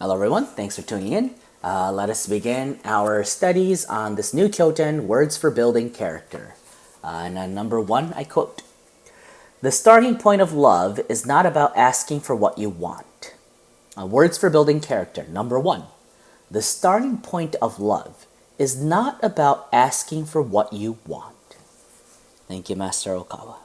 Hello everyone, thanks for tuning in. Let us begin our studies on this new Kyoten, Words for Building Character. And on number 1, I quote, "The starting point of love is not about asking for what you want." Words for Building Character, number 1. The starting point of love is not about asking for what you want. Thank you, Master Okawa.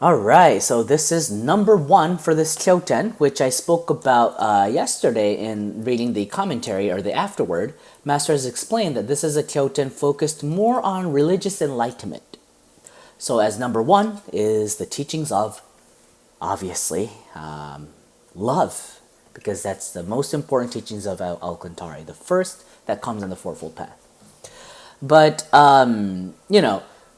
Alright, so this is number 1 for this Kyoten, which I spoke about yesterday in reading the commentary or the afterword. Master has explained that this is a Kyoten focused more on religious enlightenment. So as number 1 is the teachings of, obviously, love, because that's the most important teachings of Alcantara, the first that comes in the Fourfold Path. But,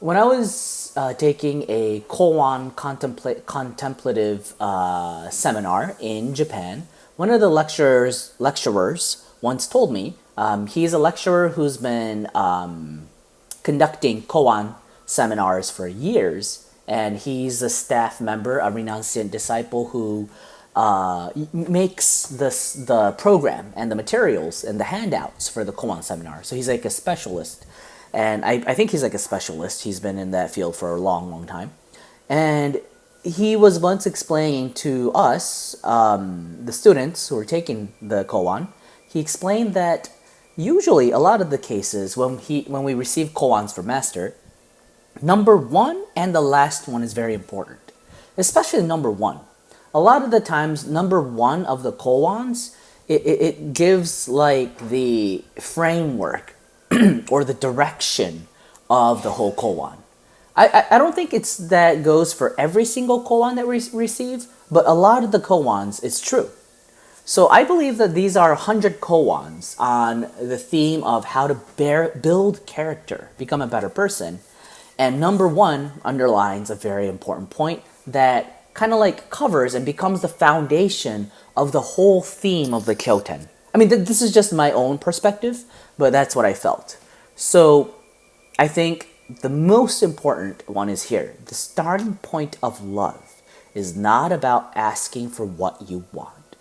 when I was taking a koan contemplative seminar in Japan, one of the lecturers once told me, he's a lecturer who's been conducting koan seminars for years, and he's a staff member, a renunciant disciple who makes the program and the materials and the handouts for the koan seminar. So he's like a specialist. And I think he's like a specialist. He's been in that field for a long, long time. And he was once explaining to us, the students who were taking the koan, he explained that usually a lot of the cases when we receive koans from Master, number 1 and the last one is very important. Especially number 1. A lot of the times, number 1 of the koans, it gives like the framework or the direction of the whole koan. I don't think it's that goes for every single koan that we receive, but a lot of the koans, it's true. So I believe that these are 100 koans on the theme of how to build character, become a better person. And number 1 underlines a very important point that kind of like covers and becomes the foundation of the whole theme of the Kyoten. I mean, this is just my own perspective, but that's what I felt. So I think the most important one is here. The starting point of love is not about asking for what you want.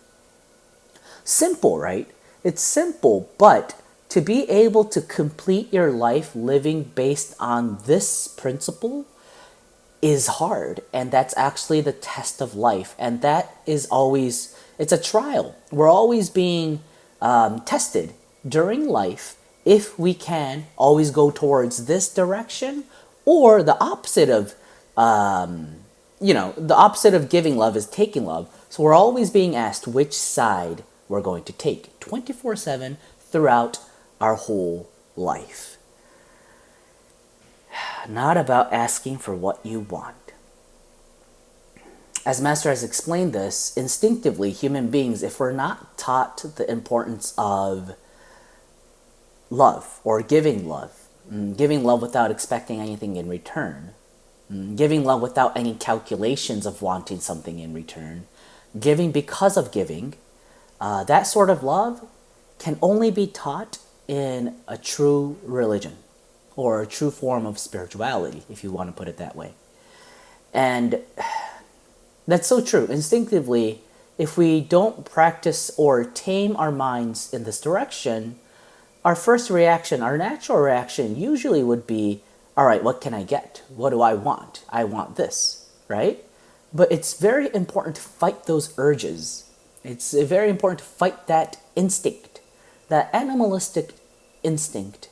Simple, right? It's simple, but to be able to complete your life living based on this principle is hard, and that's actually the test of life, and that is always, it's a trial. We're always being tested during life if we can always go towards this direction, or the opposite of the opposite of giving love is taking love. So we're always being asked which side we're going to take 24/7 throughout our whole life. Not about asking for what you want. As Master has explained this, instinctively, human beings, if we're not taught the importance of love or giving love without expecting anything in return, giving love without any calculations of wanting something in return, giving because of giving, that sort of love can only be taught in a true religion or a true form of spirituality, if you want to put it that way. And that's so true. Instinctively, if we don't practice or tame our minds in this direction, our first reaction, our natural reaction usually would be, all right, what can I get? What do I want? I want this, right? But it's very important to fight those urges. It's very important to fight that instinct, that animalistic instinct,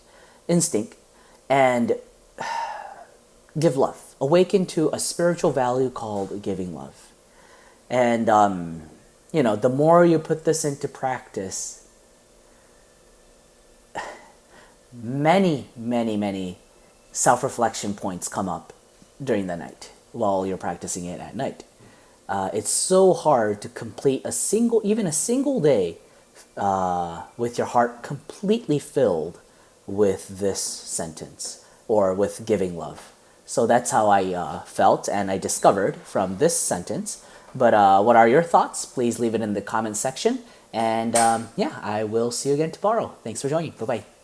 and give love. Awaken to a spiritual value called giving love. And, the more you put this into practice, many, many, many self-reflection points come up during the night while you're practicing it at night. It's so hard to complete even a single day with your heart completely filled with this sentence or with giving love. So that's how I felt and I discovered from this sentence. But what are your thoughts? Please leave it in the comment section. And I will see you again tomorrow. Thanks for joining. Bye-bye.